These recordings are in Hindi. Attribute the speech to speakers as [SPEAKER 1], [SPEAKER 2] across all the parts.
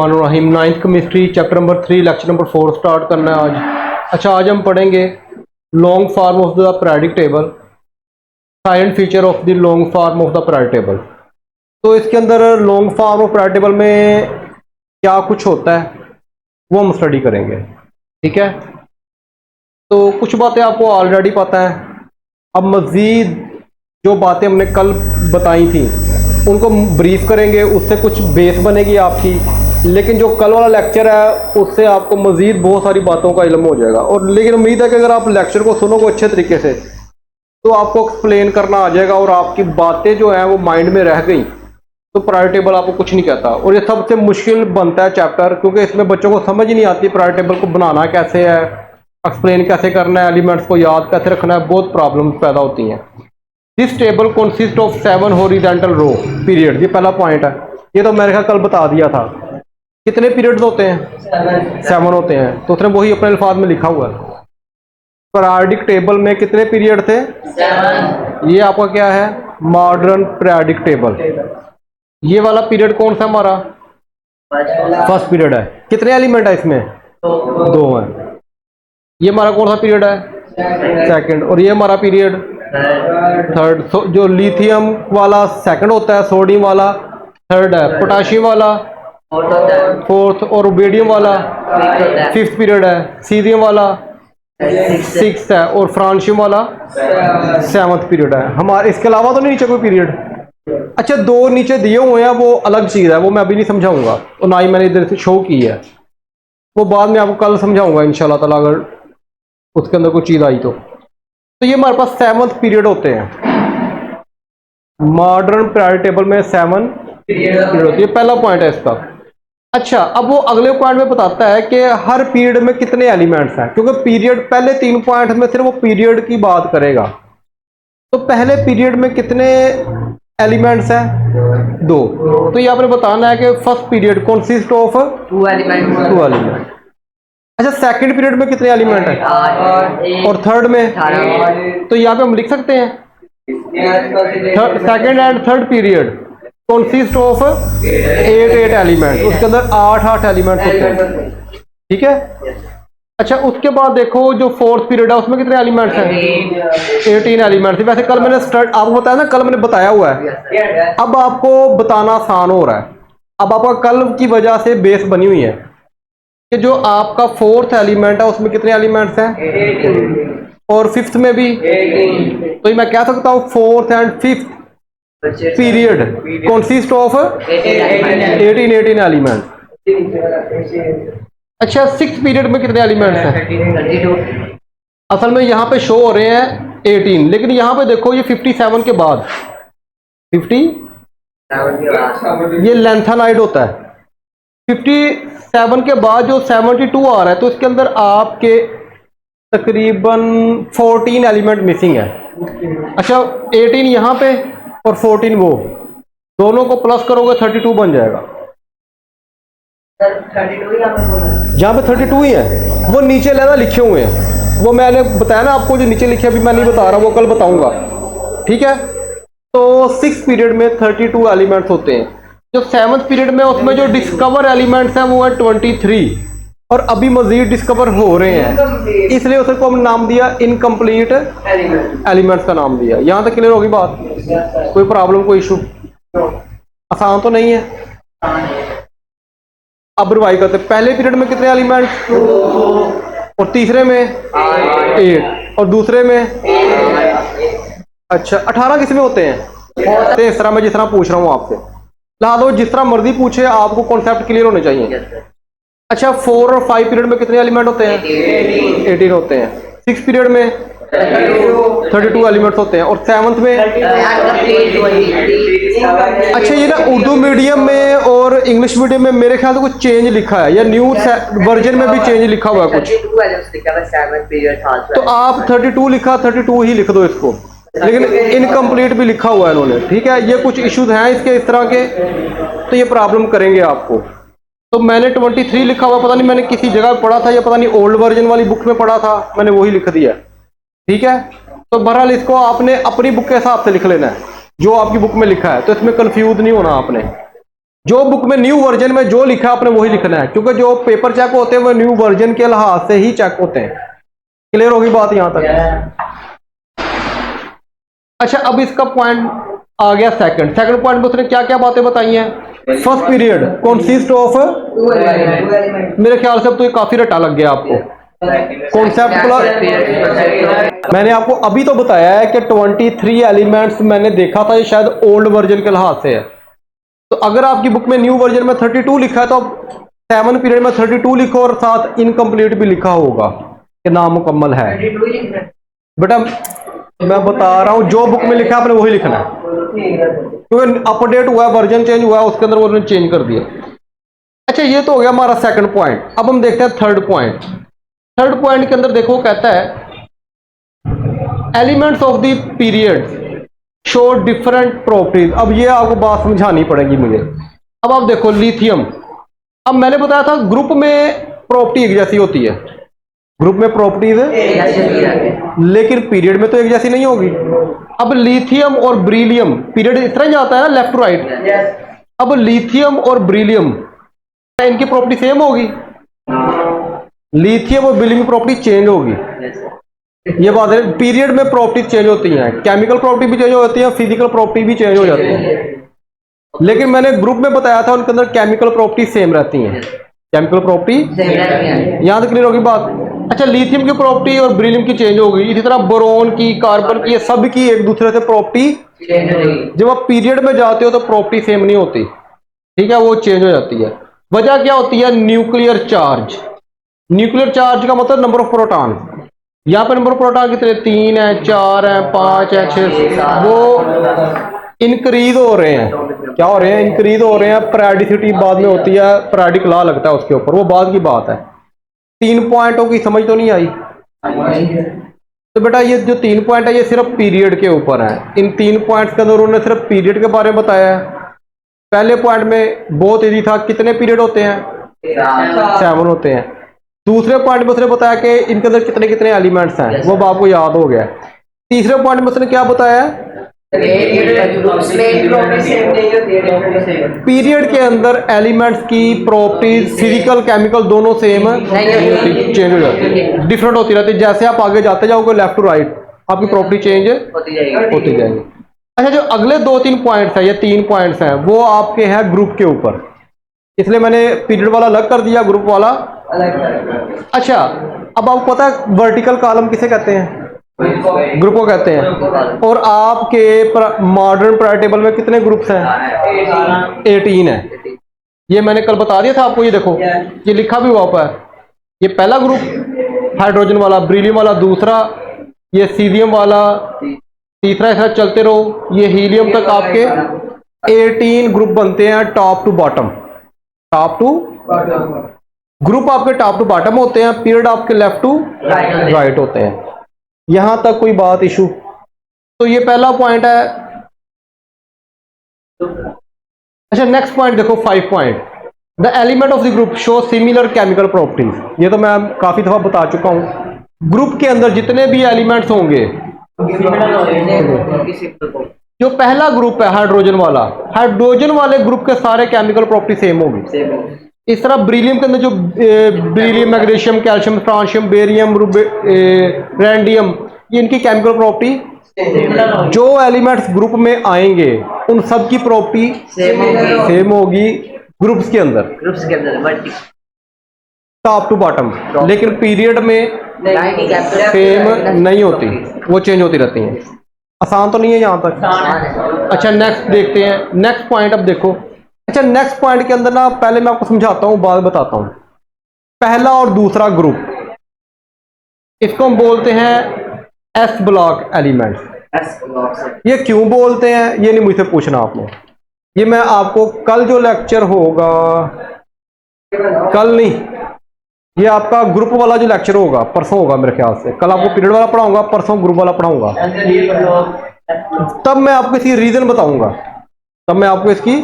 [SPEAKER 1] बिस्मिल्लाहिर्रहमानिर्रहीम। 9th chemistry chapter number 3 lecture number 4 start करना है आज। अच्छा, आज हम पढ़ेंगे long form of the periodic table, silent feature of the long form of the periodic table. तो इसके अंदर long form of periodic table में क्या कुछ होता है वो हम स्टडी करेंगे, ठीक है। तो कुछ बातें आपको ऑलरेडी पता है, अब मज़ीद जो बातें हमने कल बताई थी उनको ब्रीफ करेंगे, उससे कुछ बेस बनेगी आपकी। लेकिन जो कल वाला लेक्चर है उससे आपको मज़ीद बहुत सारी बातों का इल्म हो जाएगा। और लेकिन उम्मीद है कि अगर आप लेक्चर को सुनोगे अच्छे तरीके से तो आपको एक्सप्लेन करना आ जाएगा और आपकी बातें जो हैं वो माइंड में रह गई तो पीरियोडिक टेबल आपको कुछ नहीं कहता। और ये सबसे मुश्किल बनता है चैप्टर, क्योंकि इसमें बच्चों को समझ ही नहीं आती पीरियोडिक टेबल को बनाना कैसे है, एक्सप्लेन कैसे करना है, एलिमेंट्स को याद कैसे रखना है, बहुत प्रॉब्लम्स पैदा होती हैं। This table consist of 7 horizontal row period, ये पहला पॉइंट है। ये तो मैंने कल बता दिया था। कितने पीरियड्स होते हैं? 7 होते हैं। तो उसने वही अपने अल्फाज में लिखा हुआ है। पीरियोडिक टेबल में कितने पीरियड थे? 7। ये आपका क्या है? Modern periodic table. ये वाला पीरियड कौन सा हमारा? फर्स्ट पीरियड है। कितने एलिमेंट है इसमें? 2 हैं। ये हमारा कौन सा पीरियड है? सेकंड। और ये हमारा पीरियड थर्ड। जो लिथियम वाला सेकंड होता है, सोडियम वाला थर्ड है, पोटाशियम वाला फोर्थ, और रुबिडियम वाला फिफ्थ पीरियड है, सीरियम वाला सिक्स्थ है, और फ्रांशियम वाला 7th पीरियड है हमारे। इसके अलावा तो नहीं नीचे कोई पीरियड? अच्छा, 2 नीचे दिए हुए हैं, वो अलग चीज़ है, वो मैं अभी नहीं समझाऊंगा और ना ही मैंने इधर से शो की है, वो बाद में आपको कल समझाऊंगा इंशाल्लाह ताला, अगर उसके अंदर कोई चीज़ आई तो ये हमारे पास 7th पीरियड होते हैं। मॉडर्न पीरियोडिक टेबल में 7 पीरियड होती है, पहला पॉइंट है इसका। अच्छा, अब वो अगले पॉइंट में बताता है कि हर पीरियड में कितने एलिमेंट्स हैं, क्योंकि पीरियड पहले 3 पॉइंट में सिर्फ वो पीरियड की बात करेगा। तो पहले पीरियड में कितने एलिमेंट्स हैं? 2। तो ये आपने बताना है कि first period consist of 2 element. अच्छा, सेकंड पीरियड में कितने एलिमेंट हैं? और थर्ड में? तो यहाँ पे हम लिख सकते हैं second and third period consist of 8 element. उसके अंदर 8 एलिमेंट होते हैं, ठीक है। अच्छा, उसके बाद देखो जो फोर्थ पीरियड है उसमें कितने एलिमेंट्स हैं? 18 एलिमेंट्स। वैसे कल मैंने आपको बताया ना, कल मैंने बताया हुआ है, अब आपको बताना आसान हो रहा है। अब आपका कल की वजह से बेस बनी हुई है कि जो आपका फोर्थ एलिमेंट है उसमें कितने एलिमेंट्स हैं? और फिफ्थ में भी। तो ये मैं कह सकता हूँ fourth and fifth period consist of 18 element. अच्छा, सिक्स्थ पीरियड में कितने एलिमेंट्स हैं? असल में यहाँ पे शो हो रहे हैं 18, लेकिन यहाँ पे देखो ये 57 के बाद 50 ये लेंथेनाइड होता है। 57 के बाद जो 72 आ रहा है, तो इसके अंदर आपके तकरीबन 14 एलिमेंट मिसिंग है। अच्छा, 18 यहाँ पे और 14 वो, दोनों को प्लस करोगे 32 बन जाएगा। जहाँ पे 32 ही है वो नीचे लहदा लिखे हुए हैं, वो मैंने बताया ना आपको, जो नीचे लिखे अभी मैं नहीं बता रहा, वो कल बताऊंगा, ठीक है। तो 6th पीरियड में 32 एलिमेंट्स होते हैं। जो 7th पीरियड में उसमें जो डिस्कवर एलिमेंट्स हैं वो है 23, और अभी मजीद डिस्कवर हो रहे हैं, इसलिए उसको हम नाम दिया इनकम्प्लीट एलिमेंट्स का नाम दिया। यहाँ तक क्लियर होगी बात? कोई प्रॉब्लम, कोई इशू? आसान तो नहीं है। अब रिवाइज करते, पहले पीरियड में कितने एलिमेंट्स? और तीसरे में 8, और दूसरे में? अच्छा, 18 किस में होते हैं? इस तरह मैं जिस तरह पूछ रहा हूँ आपसे, ला जिस तरह मर्जी पूछे, आपको कॉन्सेप्ट क्लियर होने चाहिए। अच्छा, 4 और 5 पीरियड में कितने एलिमेंट होते हैं? 18 होते हैं। 6 पीरियड में 32 एलिमेंट्स होते हैं, और 7th में? अच्छा, ये ना उर्दू मीडियम में और इंग्लिश मीडियम में मेरे ख्याल से कुछ चेंज लिखा है, या न्यू वर्जन में भी चेंज लिखा हुआ है कुछ। तो आप 32 लिखा, 32 ही लिख दो इसको, लेकिन इनकम्प्लीट भी लिखा हुआ है इन्होंने, ठीक है। ये कुछ इश्यूज हैं इसके इस तरह के, तो ये प्रॉब्लम करेंगे आपको। तो मैंने 23 लिखा हुआ, पता नहीं मैंने किसी जगह पढ़ा था, या पता नहीं ओल्ड वर्जन वाली बुक में पढ़ा था, मैंने वही लिख दिया, ठीक है। तो बहरहाल इसको आपने अपनी बुक के हिसाब से लिख लेना है जो आपकी बुक में लिखा है, तो इसमें कंफ्यूज नहीं होना आपने। जो बुक में न्यू वर्जन में जो लिखा है आपने वही लिखना है, क्योंकि जो पेपर चेक होते हैं वो न्यू वर्जन के लिहाज से ही चेक होते हैं। क्लियर होगी बात यहां तक? अच्छा, अब इसका पॉइंट आ गया सेकंड पॉइंट में उसने क्या क्या बातें बताई हैं। फर्स्ट पीरियड कंसिस्ट ऑफ, मेरे ख्याल से अब तो ये काफी रटा लग गया आपको कॉन्सेप्ट। मैंने आपको अभी तो बताया है कि 23 एलिमेंट्स मैंने देखा था, ये शायद ओल्ड वर्जन के लिहाज से है। तो अगर आपकी बुक में न्यू वर्जन में 32 लिखा है तो 7 पीरियड में 32 लिखो और साथ इनकम्प्लीट भी लिखा होगा कि नामुकम्मल है। बेटा मैं बता रहा हूं जो बुक में लिखा है आपने वही लिखना है, क्योंकि अपडेट हुआ है, वर्जन चेंज हुआ है, उसके अंदर उन्होंने चेंज कर दिया। अच्छा, ये तो हो गया हमारा सेकंड पॉइंट। अब हम देखते हैं थर्ड पॉइंट के अंदर देखो, कहता है elements of the period show different properties. अब ये आपको बात समझानी पड़ेगी मुझे। अब आप देखो लिथियम, अब मैंने बताया था ग्रुप में प्रॉपर्टी एक जैसी होती है, ग्रुप में प्रॉपर्टीज लेकिन पीरियड में तो एक जैसी नहीं होगी। अब लिथियम और ब्रिलियम पीरियड इस तरह जाता है ना, लेफ्ट टू राइट। अब लिथियम और ब्रिलियम इनकी प्रॉपर्टी सेम होगी, लिथियम और ब्रिलियम की प्रॉपर्टी चेंज होगी। ये बात है, पीरियड में प्रॉपर्टी चेंज होती हैं, केमिकल प्रॉपर्टी भी चेंज हो जाती है, फिजिकल प्रॉपर्टी भी चेंज हो जाती है। लेकिन मैंने ग्रुप में बताया था उनके अंदर केमिकल प्रॉपर्टी सेम रहती हैं, केमिकल प्रॉपर्टी यहां तक क्लियर होगी बात। अच्छा, लिथियम की प्रॉपर्टी और ब्रिलियम की चेंज होगी, इसी तरह बोरोन की, कार्बन की, ये सब की एक दूसरे से प्रॉपर्टी, जब आप पीरियड में जाते हो तो प्रॉपर्टी सेम नहीं होती, ठीक है, वो चेंज हो जाती है। वजह क्या होती है? Nuclear charge. न्यूक्लियर चार्ज का मतलब नंबर ऑफ प्रोटॉन। यहाँ पर नंबर ऑफ प्रोटॉन कितने? 3 है, 4 है, 5 है, 6, वो इंक्रीज हो रहे हैं। क्या हो रहे हैं? इंक्रीज हो रहे हैं। पीरियडिसिटी बाद में होती है, पीरियडिक लॉ लगता है उसके ऊपर, वो बाद की बात है। 3 पॉइंटों की समझ तो नहीं आई? तो बेटा ये जो 3 पॉइंट है ये सिर्फ पीरियड के ऊपर है। इन 3 पॉइंट्स के अंदर उन्होंने सिर्फ पीरियड के बारे में बताया है। पहले पॉइंट में बहुत ईजी था, कितने पीरियड होते हैं? 7 होते हैं। दूसरे पॉइंट में उसने बताया कि इनके अंदर कितने कितने एलिमेंट्स हैं, वो आपको याद हो गया। तीसरे पॉइंट में उसने क्या बताया? पीरियड के अंदर एलिमेंट्स की प्रॉपर्टीज फिजिकल केमिकल दोनों सेम चेंज हो जाती है, डिफरेंट होती रहती है। जैसे आप आगे जाते जाओगे लेफ्ट टू राइट आपकी प्रॉपर्टी चेंज होती जाएगी। अच्छा, जो अगले 2-3 पॉइंट्स हैं, ये 3 पॉइंट्स हैं, वो आपके हैं ग्रुप के ऊपर, इसलिए मैंने पीरियड वाला अलग कर दिया, ग्रुप वाला अलग। अच्छा, अब आपको पता है वर्टिकल कॉलम किसे कहते हैं? ग्रुप को कहते हैं। और आपके मॉडर्न पीरियड टेबल में कितने ग्रुप्स हैं? 18 है। ये मैंने कल बता दिया था आपको, ये देखो ये लिखा भी हुआ है। ये पहला ग्रुप हाइड्रोजन वाला, ब्रिलियम वाला दूसरा, ये सीजियम वाला तीसरा, ऐसा चलते रहो, ये हीलियम तक आपके 18 ग्रुप बनते हैं, top to bottom. Top to group आपके टॉप टू बॉटम होते हैं, पीरियड आपके लेफ्ट टू राइट होते हैं। यहां तक कोई बात इशू? तो ये पहला पॉइंट है। अच्छा, नेक्स्ट पॉइंट देखो, 5 point. The element of the group show similar chemical properties. ये तो मैं काफी दफा बता चुका हूं। ग्रुप के अंदर जितने भी एलिमेंट्स होंगे, जो पहला ग्रुप है हाइड्रोजन वाला, हाइड्रोजन वाले ग्रुप के सारे केमिकल प्रॉपर्टी सेम होगी। इस तरह ब्रिलियम के अंदर जो beryllium, magnesium, calcium, francium, barium, radium, ये इनकी केमिकल प्रॉपर्टी, जो एलिमेंट्स ग्रुप में आएंगे उन सब की प्रॉपर्टी सेम होगी ग्रुप्स के अंदर, टॉप टू बॉटम। लेकिन पीरियड में सेम नहीं होती, वो चेंज होती रहती हैं। आसान तो नहीं है यहां तक? अच्छा, नेक्स्ट देखते हैं, नेक्स्ट पॉइंट। अब देखो, अच्छा नेक्स्ट पॉइंट के अंदर ना पहले मैं आपको समझाता हूं, बाद बताता हूं। पहला और दूसरा ग्रुप, इसको हम बोलते हैं एस ब्लॉक एलिमेंट्स। ये क्यों बोलते हैं ये नहीं मुझसे पूछना आपने, ये मैं आपको कल जो लेक्चर होगा, कल नहीं, ये आपका ग्रुप वाला जो लेक्चर होगा परसों होगा मेरे ख्याल से। कल आपको पीरियड वाला पढ़ाऊंगा, परसों ग्रुप वाला पढ़ाऊंगा। तब मैं आपको इसकी रीजन बताऊंगा, तब मैं आपको इसकी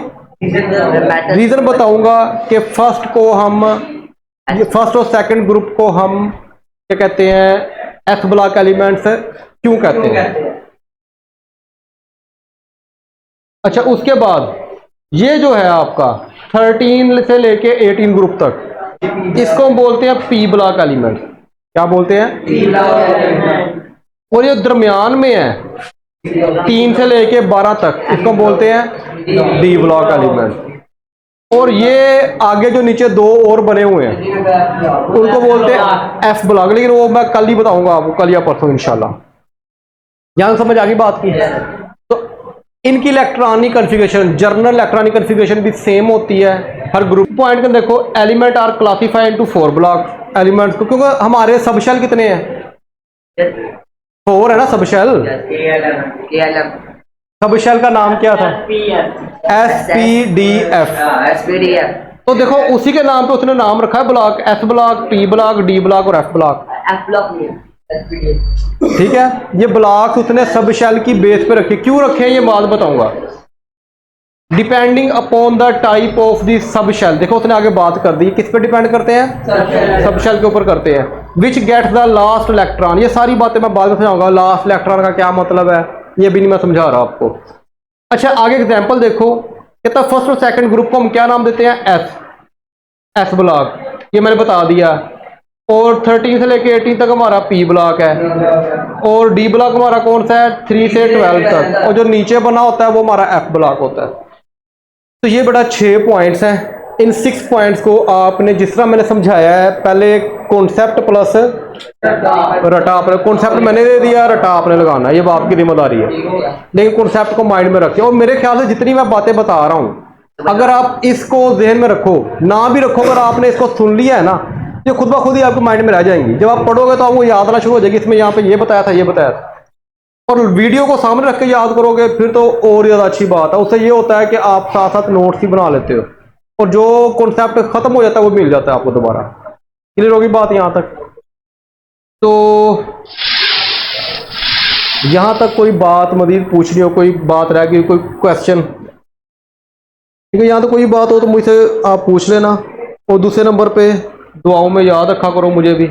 [SPEAKER 1] रीजन बताऊंगा कि फर्स्ट और सेकंड ग्रुप को हम क्या कहते हैं, एस ब्लॉक एलिमेंट्स क्यों कहते हैं। अच्छा, उसके बाद ये जो है आपका 13 से लेके 18 ग्रुप तक, इसको हम बोलते हैं पी ब्लॉक एलिमेंट। क्या बोलते हैं? और ये दरमियान में है 3 से लेके 12 तक, इसको बोलते हैं डी ब्लॉक एलिमेंट। और ये आगे जो नीचे दो और बने हुए हैं उनको बोलते हैं एफ ब्लॉक, लेकिन वो मैं कल ही बताऊंगा आपको, कल या परसों इंशाल्लाह। यहां समझ आ गई बात की? तो इनकी electronic configuration, general electronic configuration भी सेम होती है हर ग्रुप। पॉइंट में देखो, element are classified into 4 block elements, क्योंकि हमारे सबशेल कितने हैं? 4 है ना सबशेल। सबशेल का नाम क्या था? SPDF। तो देखो उसी के नाम पे उसने नाम रखा है block, S block, P block, D block और F ब्लॉक। ठीक है, ये ब्लॉक उसने सब शेल की बेस पे रखे। क्यों रखे हैं ये बात बताऊंगा। Depending upon the type of the subshell, देखो उसने आगे बात कर दी, किस पे डिपेंड करते हैं? सब शेल के ऊपर करते हैं। Which gets the last electron, ये सारी बातें मैं बाद में समझाऊंगा। लास्ट इलेक्ट्रॉन का क्या मतलब है ये भी नहीं मैं समझा रहा आपको। अच्छा आगे एग्जांपल देखो, कहता फर्स्ट और सेकंड ग्रुप को हम क्या नाम देते हैं? एस ब्लॉक, ये मैंने बता दिया। और 13 से लेके 18 तक हमारा पी ब्लॉक है। और डी ब्लॉक हमारा कौन सा है? 3 से 12 तक। और जो नीचे बना होता है वो हमारा एफ ब्लॉक होता है। तो ये बड़ा 6 पॉइंट्स हैं। इन 6 पॉइंट्स को आपने जिस तरह मैंने समझाया है, पहले कॉन्सेप्ट प्लस रटा आपने, कॉन्सेप्ट मैंने दे दिया, रटा आपने लगाना है, ये बाप की जिम्मेदारी है। लेकिन कॉन्सेप्ट को माइंड में रखें। और मेरे ख्याल से जितनी मैं बातें बता रहा हूँ, अगर आप इसको जहन में रखो, ना भी रखो, अगर आपने इसको सुन लिया है ना, ये खुद ब खुद ही आपके माइंड में रह जाएंगी। जब आप पढ़ोगे तो आपको याद आना शुरू हो जाएगी, इसमें यहाँ पे ये बताया था, ये बताया था। और वीडियो को सामने रख के याद करोगे फिर तो और ज़्यादा अच्छी बात है। उससे ये होता है कि आप साथ साथ नोट्स ही बना लेते हो, और जो कॉन्सेप्ट खत्म हो जाता है वो मिल जाता है आपको दोबारा। क्लियर होगी बात यहाँ तक? तो यहाँ तक कोई बात मजीद पूछनी हो, कोई बात रह गई, कोई क्वेश्चन? ठीक है, यहाँ तो कोई बात हो तो मुझसे आप पूछ लेना। और दूसरे नंबर पे दुआओं में याद रखा करो मुझे भी।